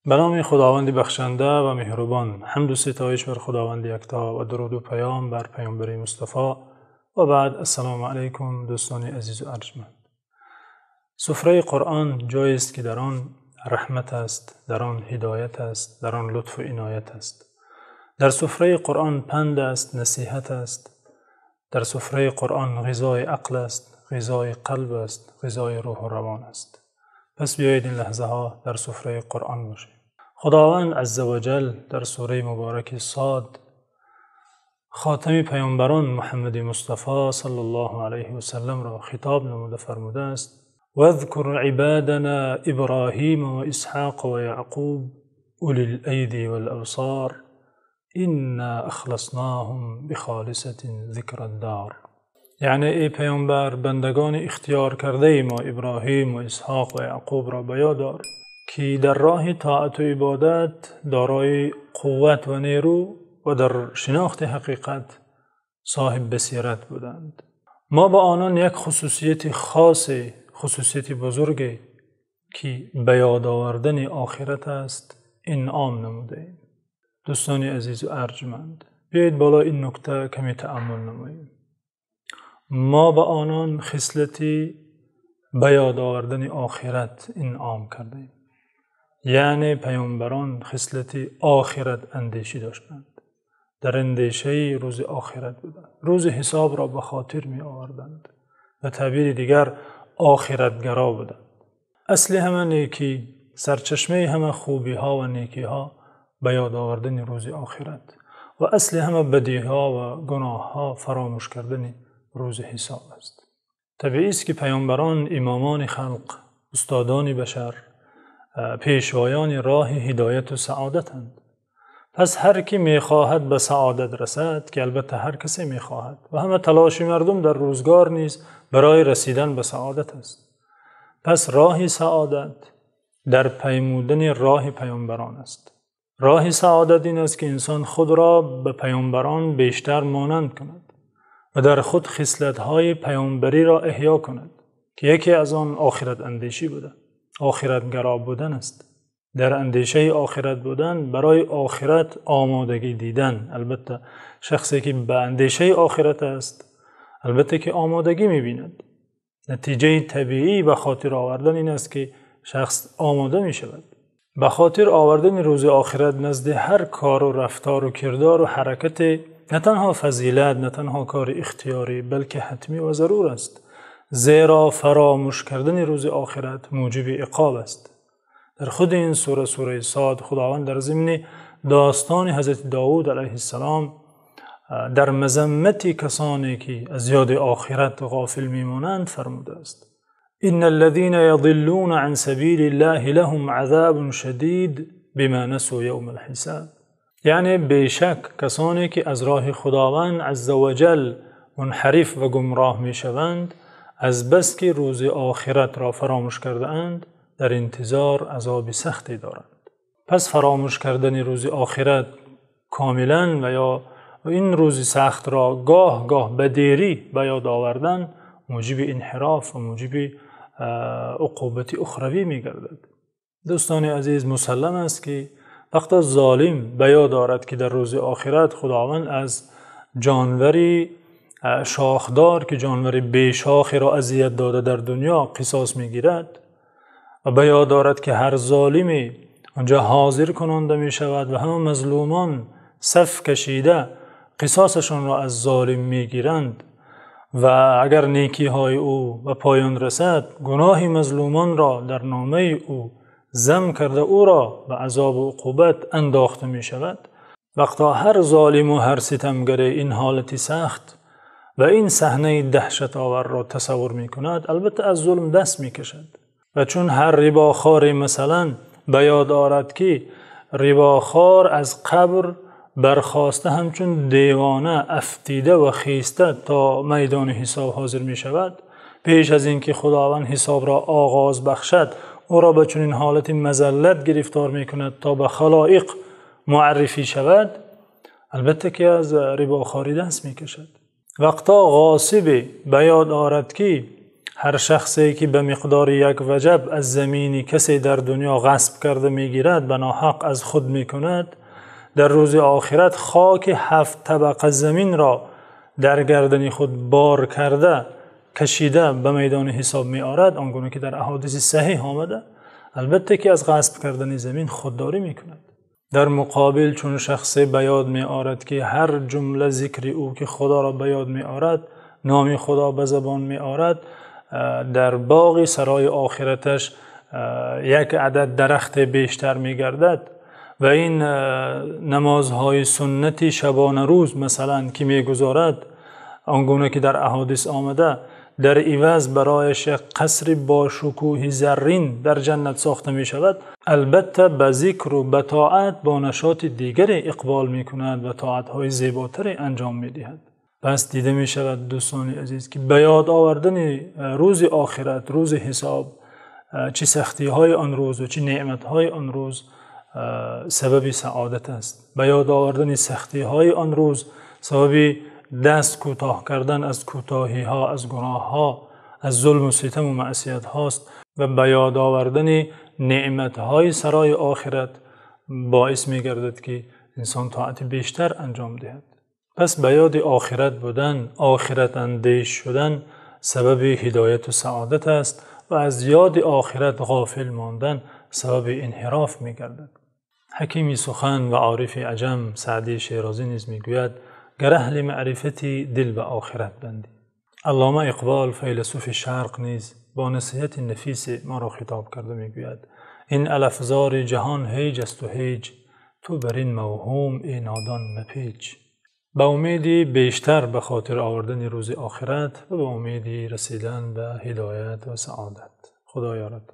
به نام خداوند بخشنده و مهربان. حمد و ستایش بر خداوند یکتا و درود و پیام بر پیامبر مصطفی و بعد. السلام علیکم دوستان عزیز و ارجمند. سفره قرآن جایی است که در آن رحمت است، در آن هدایت است، در آن لطف و عنایت است. در سفره قرآن پند است، نصیحت است. در سفره قرآن غذای عقل است، غذای قلب است، غذای روح و روان است. پس بیایید این لحظه ها در سفره قرآن باشیم. خداوند عزوجل در سوره مبارک صاد خاتم پیامبران محمد مصطفی صلی الله علیه و سلم را خطاب نموده فرموده است: واذکر عبادنا ابراهیم و اسحاق و یعقوب اولی الایدی والابصار انا اخلصناهم بخالصة ذکر الدار. یعنی ای پیامبر، بندگان اختیار کرده ما ابراهیم و اسحاق و یعقوب را به یاد دار که در راه طاعت و عبادت دارای قوت و نیرو و در شناخت حقیقت صاحب بصیرت بودند. ما با آنان یک خصوصیت خاص، خصوصیت بزرگی که به یاد آوردن آخرت است انعام نموده ایم. دوستان عزیز و ارجمند، بیایید بالا این نکته کمی تأمل نماییم. ما به آنان خصلتی به یاد آوردن آخرت انعام کردیم. یعنی پیامبران خصلتی آخرت اندیشی داشتند، در اندیشه روز آخرت بودند، روز حساب را به خاطر می آوردند و تعبیر دیگر آخرتگرا بودند. اصل همه نیکی، سرچشمه همه خوبی ها و نیکی ها به یاد آوردن روز آخرت و اصل همه بدی ها و گناه ها فراموش کردن روز حساب است. طبیعی است که پیامبران امامان خلق، استادان بشر، پیشوایان راه هدایت و سعادتند. پس هر کی میخواهد به سعادت رسد، که البته هر کسی میخواهد و همه تلاش مردم در روزگار نیز برای رسیدن به سعادت است. پس راه سعادت در پیمودن راه پیامبران است. راه سعادت این است که انسان خود را به پیامبران بیشتر مانند کند و در خود خصلت‌های پیامبری را احیا کند که یکی از آن آخرت اندیشی بوده، آخرتگرا بودن است. در اندیشه آخرت بودن، برای آخرت آمادگی دیدن. البته شخصی که به اندیشه آخرت است البته که آمادگی می‌بیند. نتیجه طبیعی به خاطر آوردن این است که شخص آماده می شود. به خاطر آوردن روز آخرت نزد هر کار و رفتار و کردار و حرکت نه تنها فضیلت، نه تنها کار اختیاری، بلکه حتمی و ضرور است. زیرا فراموش کردن روز آخرت موجب عقاب است. در خود این سوره صاد خداوند در ضمن داستان حضرت داود علیه السلام در مذمت کسانی که از یاد آخرت غافل میمانند فرموده است: ان الذين يضلون عن سبيل الله لهم عذاب شدید بما نسوا یوم الحساب. یعنی بیشک کسانی که از راه خداوند عزوجل منحرف و گمراه میشوند، از بس که روز آخرت را فراموش کرده اند در انتظار عذاب سختی دارند. پس فراموش کردن روز آخرت کاملا و یا این روز سخت را گاه گاه به دیری به یاد آوردن موجب انحراف و موجب عقوبت اخروی می گردد. دوستان عزیز، مسلم است که وقت ظالم به یاد دارد که در روز آخرت خداوند از جانوری شاخدار که جانور بیشاخی را اذیت داده در دنیا قصاص می گیرد و به یاد دارد که هر ظالمی آنجا حاضر کننده می شود و همه مظلومان صف کشیده قصاصشان را از ظالم می گیرند و اگر نیکی های او و پایان رسد، گناه مظلومان را در نامه او ضم کرده او را به عذاب و عقوبت انداخته می شود. وقتا هر ظالم و هر ستمگر این حالتی سخت و این صحنه دهشت آور را تصور می کند، البته از ظلم دست می کشد. و چون هر رباخوار مثلا به یاد آرد که رباخوار از قبر برخاسته همچون دیوانه افتیده و خیسته تا میدان حساب حاضر می شود، پیش از اینکه خداوند حساب را آغاز بخشد او را به چنین حالت مذلت گرفتار می کند تا به خلائق معرفی شود، البته که از رباخواری دست می کشد. وقتا غاصب به یاد آرد که هر شخصی که به مقدار یک وجب از زمینی کسی در دنیا غصب کرده میگیرد به ناحق از خود میکند، در روز آخرت خاک 7 طبقه زمین را در گردن خود بار کرده کشیده به میدان حساب می آرد، آنگونه که در احادیث صحیح آمده. البته که از غصب کردن زمین خودداری می کند. در مقابل چون شخصی به یاد می آرد که هر جمله ذکر او که خدا را به یاد می آرد، نام خدا به زبان می آرد، در باغ سرای آخرتش یک عدد درخت بیشتر می گردد. و این نمازهای سنتی شبانه روز مثلا که می گذارد، آنگونه که در احادیث آمده، در عوض برایش یک قصر با شکوه زرین در جنت ساخته می شود. البته به ذکر و به طاعت با نشاط دیگری اقبال می کند و طاعتهای زیباتری انجام می دهد. پس دیده می شود دوستان عزیز که به یاد آوردن روز آخرت، روز حساب، چه سختی های آن روز و چه نعمت های آن روز سبب سعادت است. به یاد آوردن سختی های آن روز سبب دست کوتاه کردن از کوتاهی ها، از گناه ها، از ظلم و ستم و معصیت هاست. و به یاد آوردن نعمت های سرای آخرت باعث می گردد که انسان طاعت بیشتر انجام دهد. پس به یاد آخرت بودن، آخرت اندیش شدن سبب هدایت و سعادت است و از یاد آخرت غافل ماندن سبب انحراف می گردد. حکیمی سخن و عارف عجم سعدی شیرازی نیز می گوید: گر اهل معرفتی دل به آخرت بندی. علامه اقبال فیلسوف شرق نیز با نصیحت نفیس ما را خطاب کرده می گوید: این الافزار جهان هیج است و هیج، تو بر این موهوم ای نادان مپیچ. به امیدی بیشتر به خاطر آوردن روز آخرت و به امیدی رسیدن به هدایت و سعادت. خدا یارد.